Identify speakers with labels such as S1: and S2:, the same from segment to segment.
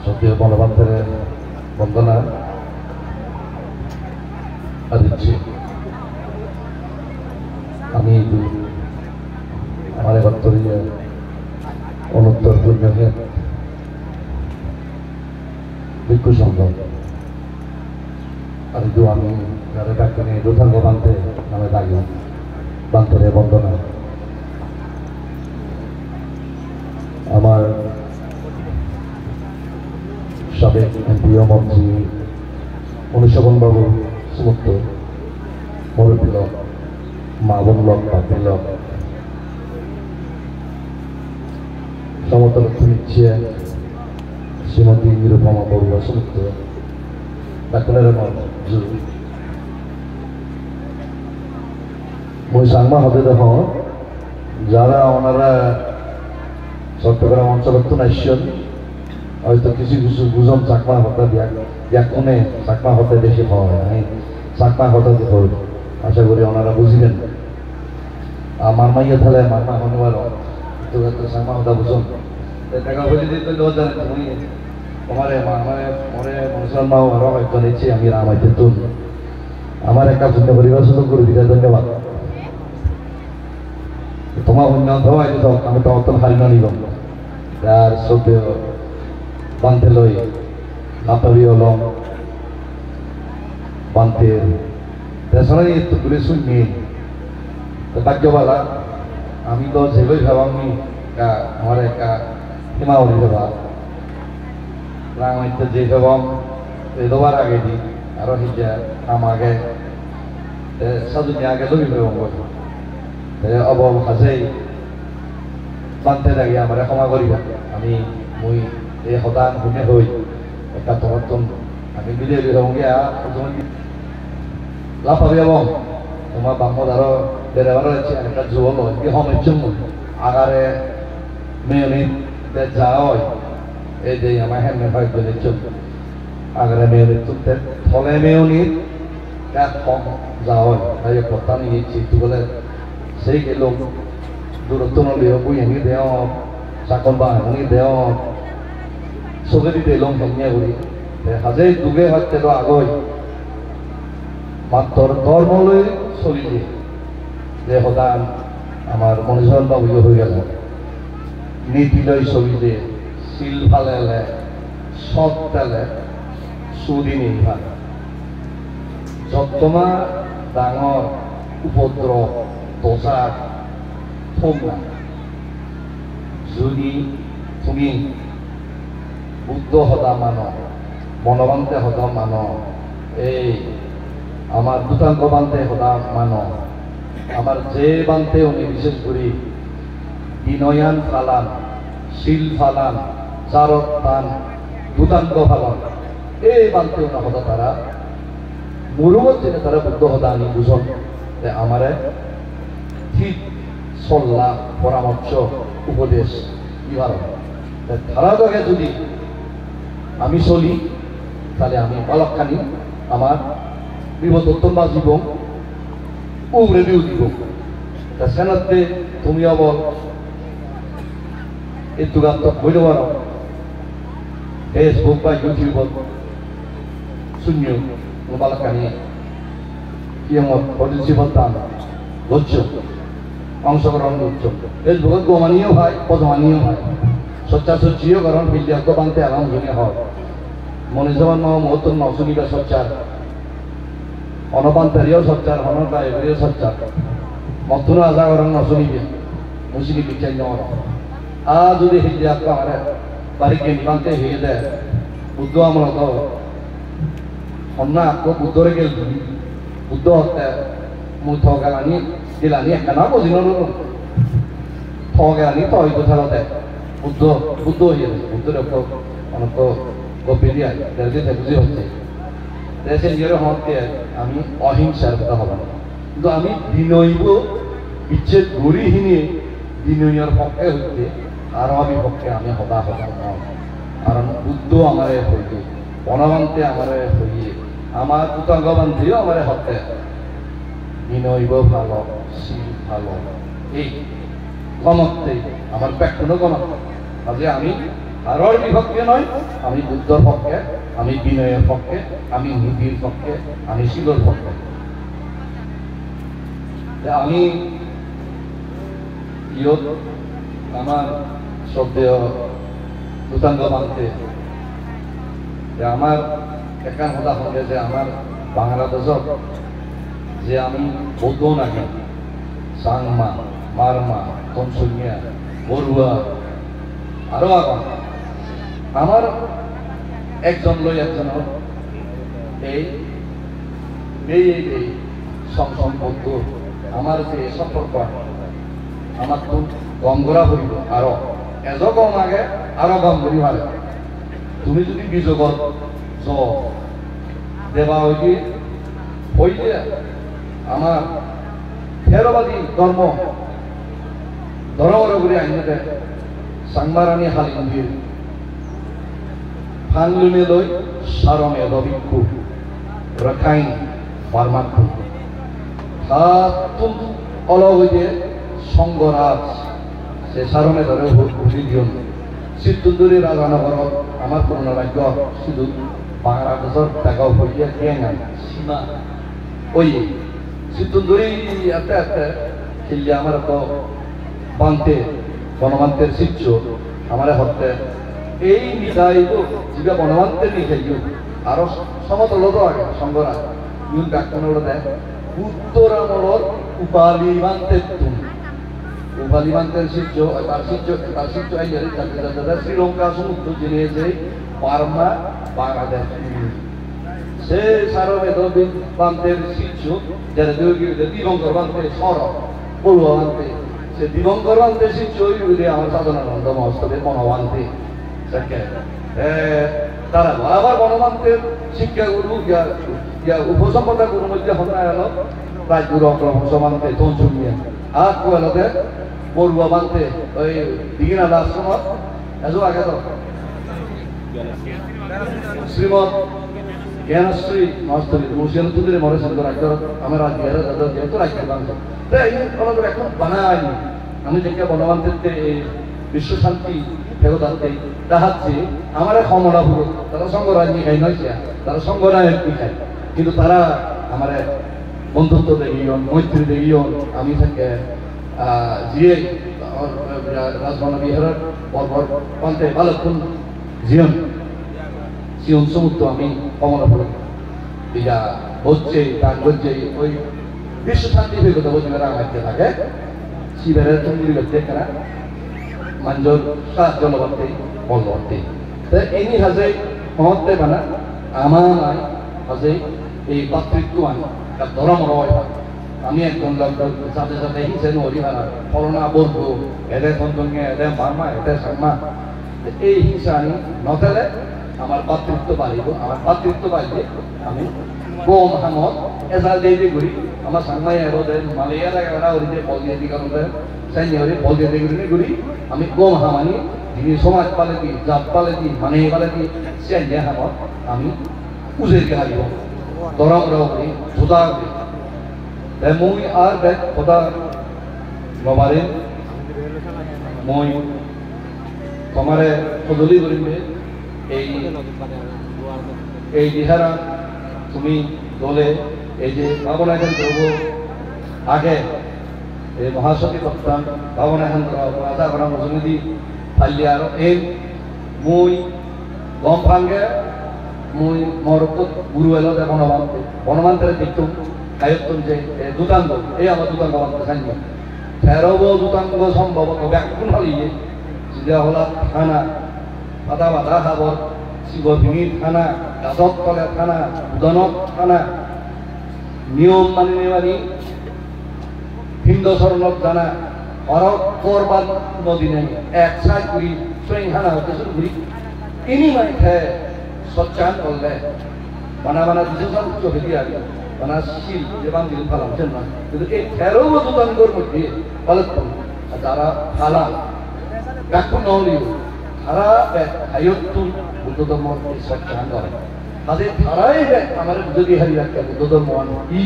S1: সত্যি বনবান্ধের বন্দনা দিচ্ছি। আমি আমার একাত্তরিয়া অনুত্তর পূর্ণের ভিক্ষু সংঘ আর আমি যারা ডাক্তার নিয়ে দুর্ধাঙ্গ বান্ধে নামে দাগি বান্ধরে বন্দনা। আমার সাবেক এমপিও মন্ত্রী অনুশোভন বাবু সমস্ত মুরব্বী লোক, মা বোন লোক, বাপি লোক, সমতল নিচ্ছে শ্রীমতী নিরুপমা বড়ুয়া সমস্ত ডাক্তারের মই সাংমা হতে দেখো যারা ওনারা চট্টগ্রাম অঞ্চলত নাইছেন হয়তো কিছু কিছু বুঝন চাকমা হতা ব্যাকুণে চাকমা হতে বেশি হয় নাই চাকমা হতা হল আশা করি ওনারা বুঝিলেন। আমার মাইয়া থালে মারমা হনবার চাকমা হতা বুঝন টাকা বলে দিতে তুমি তোমারে মানে মরে মুসলমান আরো হয়তো নিচ্ছি আমি রামাইতে তুন আমার একটা পুণ্য পরিবার সুযোগ করে দিতে ধন্যবাদ। তোমার অন্য ধোয়াই দিত আমি তো অত হারি না নিব আর সব বানতে লই নাতরি হলো বানতে দেশে একটু ঘুরে শুনি ভাগ্যবালা আমি তো যেভাবে ভাবামি আমার একটা হিমাবলি দেবা রামাইতে যে ভাবাম দেবার আগে দিই আরো হিজা আমাকে সাজুনি আগে লবি ভাবাম অভাব আছে বানতে লাগি আমার ক্ষমা করিবা আমি মই এই সদান শুনে হই একটা তরতন আমি বিলিয়ে দিলাম গিয়া লাভ পাবি এবং তোমার বাম্মদ আরো বেড়াবার আছে একটা জোল হয় কি সমস্যা আগারে মেয়নি যা হয় এই যে আমার হেমনে হয় চল আগারে মেয়নি চলতে ফলে মেয়নি কম যা হয় তাই কথা নিয়ে চিত্তু বলে সেই লোক দূরত্ব নলিও বই এনে দেও চাকন বা এনে দেও চবে দিতে লং হেমিয়া করি হাজে দুগে হত্যে আগৈ মাত্ৰ ধর্মলৈ চলি দিয়ে যে সদায় আমার মনীষণ বাবু হয়ে গেল নীতিলৈ চলিলে শিল ফালেলে সৎ তেলে চুরি নির্ভার যতমা ডাঙর উপদ্রব দোষার থমনা যদি তুমি বুদ্ধ হতা মান মনবান্তে হতা মান এই আমার দুটাঙ্ক বান্তে হতা মান আমার যে বান্তে উনি বিশেষ করে বিনয়ান ফালান শিল ফালান চারত টান দুটাঙ্ক ফালান এই বান্তে উনা হতা তারা মুরুমত জেনে তারা বুদ্ধ হতা আনি বুঝন যে আমারে ঠিক সল্লা পরামর্শ উপদেশ ইবার তারা দেখে যদি আমি চলি তাহলে আমি বালকখানি আমার বিপদোত্তম বাঁচিব উমরে দিও দিব সেনাতে তুমি অবল এই দুগান্ত বইতে পারো ফেসবুক বা ইউটিউবত শূন্য বালকখানি কি আমার পরিচিত দান লজ্জ অংশগ্রহণ করছো ফেসবুকত গোমানীয় হয় পদমানীয় হয় সচ্চাসচ্চিও কারণ বিদ্যাজ্ঞ বানতে আরাম জনে হয় মনীষমান মহত্তর নশুনিবা সচ্চার অনপান্তারিও সচ্চার হনতা এবারেও সচ্চার মতুনো আশা করেন নশুনিবে মুসিনি বিচার নেওয়ার যদি বিদ্যাজ্ঞ আমার বাড়িকে নিবান্তে হয়ে দেয় বুদ্ধ আমরা তো অন্য বুদ্ধরে গেল বুদ্ধ হত্যা মুই থগালানি দিলানি একটা না বুঝি থগালানি তো ওই কথা বুদ্ধ বুদ্ধ হয়ে যাবে বুদ্ধের অনেক গভীর দিয়ে বুঝি হচ্ছে দেশে নিজের হতে আমি অহিংসার কথা হব না কিন্তু আমি বিনয়ব বিচ্ছেদ গড়িহীনে বিনয়ের পক্ষে হইতে আর আমি পক্ষে আমি হতা হতা নয় কারণ বুদ্ধ আমার হইতে বনবান্তে আমার হইয়ে আমার পুতাঙ্গবান্ধিও আমার হতে বিনয়ব ভালো শিল ভালো এই গণতে আমার ব্যাখ্যানো গণত কাজে আমি কারোর বিপক্ষে নয়, আমি বুদ্ধর পক্ষে, আমি বিনয়ের পক্ষে, আমি নীতির পক্ষে, আমি শিলর পক্ষে। আমি আমার শ্রদ্ধেয় দুতাঙ্গ মানতে যে আমার একান কথা হবে যে আমার বাংলাদেশত যে আমি বৌদ্ধ নাকি চাংমা, মারমা, কনসুনিয়া, বড়ুয়া আরো আগন আমার একজন লই একজন এই সম্পর্ক আমার যে সম্পর্ক আমার তো গঙ্গরা হইব আরো এজ কম আগে আরো গম করি ভালো। তুমি যদি বিজগত দেবা হইলে আমার ফেরবাদী ধর্ম ধর্মর করে আইনতে সাংবারানি হালি মন্দির ফানলুমে লই সারমে দবিক্ষু রখাইন পারমাক্ষু তুম অলহইতে সংগরাজ সে সারমে ধরে হুলি দিয়ন সিদ্ধুন্দরী রাজানগর আমার পুরনো রাজ্য শুধু বাংলাদেশের টাকাও হইয়া জ্ঞান সীমা ওই সিদ্ধুন্দরী এতে এতে খেললে আমার তো বান্তে বনবান্তের শিষ্য আমার হতে এই নিদাই যা বনবান্তের নিয়ে খেলিও আরো সমতল তো আগে সংগরাজ ইউন ডাক্তার দেয় উত্তরামলর উপালিমান্তের তুমি উপালিমান্তের শিষ্য তার শিষ্য শ্রীলঙ্কা সমুদ্র জেনেছে পারমা বাংলাদেশ সে সারমে বান্তের শিষ্য যারা দিগঙ্কর বান্তের সরব পড়ুয়া বান্তে সে দিগঙ্কর বান্তের শিষ্য আমার সাধনানন্দ মহোৎসবের বনবান্তে তারা আবার বনবান্তের শিক্ষা গুরু উপসম্পদা গুরুর মধ্যে হন্যা এলো রাজগুরু অক্রমণে তঞ্চুমিয়া আর কোয়ালতে পড়ুয়া বান্তে ওই দিঘিনাথ আশ্রমত এজো আগে তো শ্রীমৎ জ্ঞানশ্রী মহাস্তবী মুর্শিদাবাদের মরে সুন্দর রাজ্য আমার রাজ্যের যেহেতু রাজ্য বাংলা তাই এখন বানায়নি আমি দেখে বনবান্তের এই বিশ্ব শান্তি ফেরত আনতে তাহাচ্ছে আমার ক্ষমতা পুরো তারা সংঘরাজ নিয়ে খাই নয় তারা সংঘরাজ খায় কিন্তু তারা আমার বন্ধুত্ব দেখিয়ন মৈত্রী দেখিয়ন আমি থাকে যিয়ে রাজবন বিহারের পর্বত পান্তে ভালোক্ষণ জীবন জীবন সমুদ্র আমি কমলাপুর ইয়া হচ্ছে গান করছে ওই বিশ্ব শান্তি হয়ে কথা বলছে রামাইতে থাকে শিবের তুমি দেখে না manjur sah jolabate bolwate ta ini hazai mohte bana amanai hazai ei patritwan ka doram roy আমি একজন লোক সাথে সাথে হিসেন হরি হারা করোনা বলবো এদের বন্ধনকে এদের মারমা এদের সামা এই হিংসানি নতেলে আমার পাতৃত্ব বাড়িব আমার পাতৃত্ব বাড়িলে আমি গোম হামত এজাল দিয়ে ঘুরি আমার সামনে এরোদের মালিয়া লাগা ওরিতে বল দিয়ে দিই কারণ সৈন্যরে বল দিয়ে ঘুরি আমি গোম হামানি যিনি সমাজ পালে দি জাত পালে দি মানে পালে দি সৈন্য হামত আমি উজেরকে হারিব দরম রবি জুদা মই আর দেখ কথা বাবারে মই তোমারে সদলি করিবে এই দিহারা তুমি দলে এই যে ভাবনা এখন করবো আগে এই মহাসতী করতাম ভাবনা এখন রাজা করা মজুমদি ফাইলে আর এই মই গম ভাঙ্গে মই মোর গুরু এলো বনবান্তের দেখতুম আয়ত্তম যে দুতাঙ্গ এই আমার দুতাঙ্গ বান্তে সাইন্য ফেরব দুতাঙ্গ সম্ভবত ব্যাকুল হলিয়ে সিধা হলা থানা পাতা বাধা খাবর শিবভূমি থানা গাজত তলে থানা উদনত থানা নিয়ম মানি নেওয়ানি হিন্দু শরণত জানা অরব করবার নদী নেই এক সাইড ঘুরি ট্রেন হানা হতে শুরু ঘুরি ইনি মানে খায় সচ্চান করলে বানা বানা দুজন চোখে দিয়ে আগে বানা শিল যে বান্দিল ফালাম না কিন্তু এই 13 দুতাঙ্গর মধ্যে পালক যারা ফালা ব্যাকুল নহলিও তারা আয়ত্তু বুদ্ধ ধর্ম সচ্চান করে তাদের তারাই আমার যদি হারি রাখতে বুদ্ধ ধর্ম ই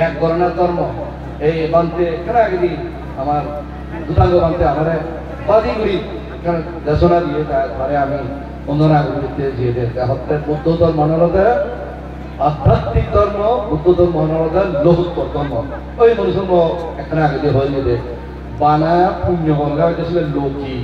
S1: এক করোনা ধর্ম এই বানতে কেন আগে আমার দুতাঙ্গ বানতে আমার বাদি করি দেশনা দিয়ে তারে আমি বন্দনা করতে দিয়ে হত্যা বৌদ্ধ ধর্ম হলতে আধ্যাত্মিক ধর্ম, বুদ্ধ ধর্ম হলতে লৌহোত্তর ধর্ম। ওই মনুষ্য এখানে আগে দিয়ে হয়ে যেতে বানা পুণ্য হলগা হইতেছিল লোকী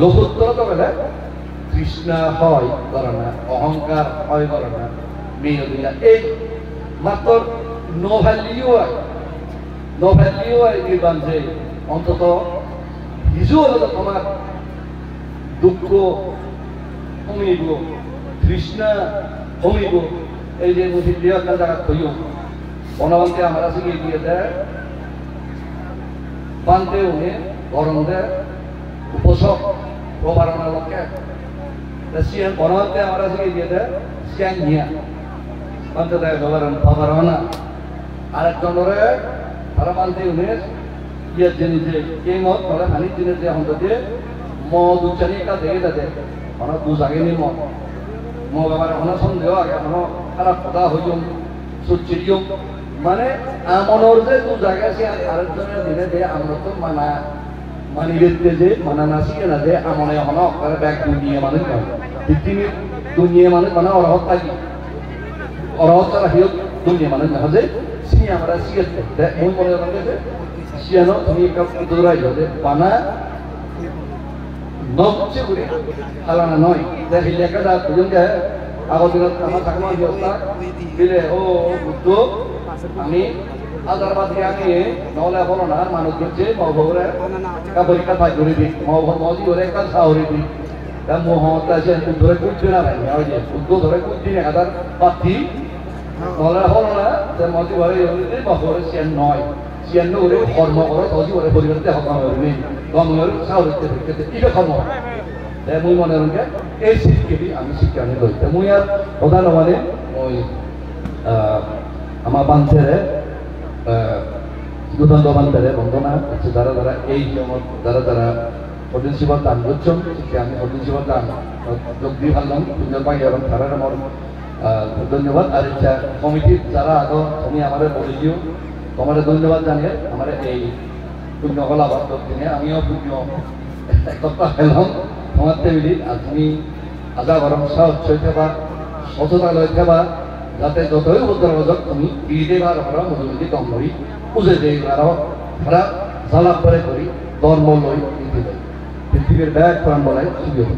S1: লৌহোত্তর তো বেলা তৃষ্ণা হয় করে না, অহংকার হয় করে না, মেয়ে দিলা এই মাত্র নো ভ্যালিউ হয় নির্বাণ যে অন্তত কিছু হলে তো তোমার দুঃখ কমিব, তৃষ্ণা কমিব। এই যে মুসিদ আপনার জায়গা থইও বনবন্তে আমরা শিখিয়ে দিয়ে দেয় বানতে উনি গরম দেয় উপসক প্রবারণার লক্ষ্যে বনবন্তে আমরা শিখিয়ে দিয়ে দেয় স্ক্যান নিয়ে বানতে দেয় প্রবারণা আরেকজনরে তারা বানতে উনি ইয়ার জিনিস যে এই মত ধরে হানির জিনিস যে অন্তত মদ উচ্চারী একটা দেখে যাতে অনেক দু জাগেনি মদ মগ আবার অনেক সন্দেহ আগে এখনো খারাপ কথা হইম সুচিরিয়ম মানে আমনের যে দু জায়গা সে আরেকজনের দিনে যে আমরা তো মানি বেঁধতে যে মানা না শিখে না যে আমনে হন আপনারা ব্যাগ দুনিয়া মানুষ নয় পৃথিবীর দুনিয়া মানুষ মানে অরহত থাকি অরহত তারা হিও দুনিয়া মানুষ না যে সিনি আমরা শিখেছে মই মনে রাখতে সিয়ানো তুমি একটা দৌড়াই যে বানা নচ্ছে করে আলানা নয় দেখি লেখাটা দুজনকে আগর দিনত আমার চাকমা ব্যবস্থা দিলে ও বুদ্ধ আমি আদারবাদ আমি নহলে হলো না মানুষ দিচ্ছে মহবরে পরীক্ষা পাই করে দিই মজি ওরে একটা সাহরি দিই তা মোহতা সে ধরে কুটবে না ভাই ওই যে বুদ্ধ ধরে কুটবি না আদার পাতি নহলে হলো না যে মজি ঘরে মহবরে সিয়ান নয় সিয়ান ওরে কর্ম করে মজি ওরে পরিবারতে হকাম হবে গমের সাহরিতে ভিত্তিতে এটা কর্ম মুই মনে রঙে এই শিক্ষাটি আমি শিক্ষা আনি লইতে মুই আর প্রধান মানে ওই আমার বান্ধেরে দুদণ্ড বান্ধেরে বন্দনা আছে যারা যারা এই যারা হদিন শিবর দান করছেন শিক্ষা আমি হদিন শিবর দান যোগ দিয়ে ভাবলাম সুন্দর পাই এবং তারা আমার ধন্যবাদ। আর ইচ্ছা কমিটির যারা আগো তুমি আমাদের বলে দিও তোমাদের ধন্যবাদ জানিয়ে আমার এই পুণ্য হল আবার দিনে আমিও পুণ্য একটা পেলাম তোমার টেবিলি আর তুমি আজা গরম সাহস থেবা সততা লই থেবা যাতে যতই উদ্ধার বাজক তুমি বিদে বার হরা মজুরি কম করি বুঝে যে আরো তারা জ্বালাপ করে করি ধর্ম লই নীতি লই পৃথিবীর ব্যাগ প্রাণ বলাই সুযোগ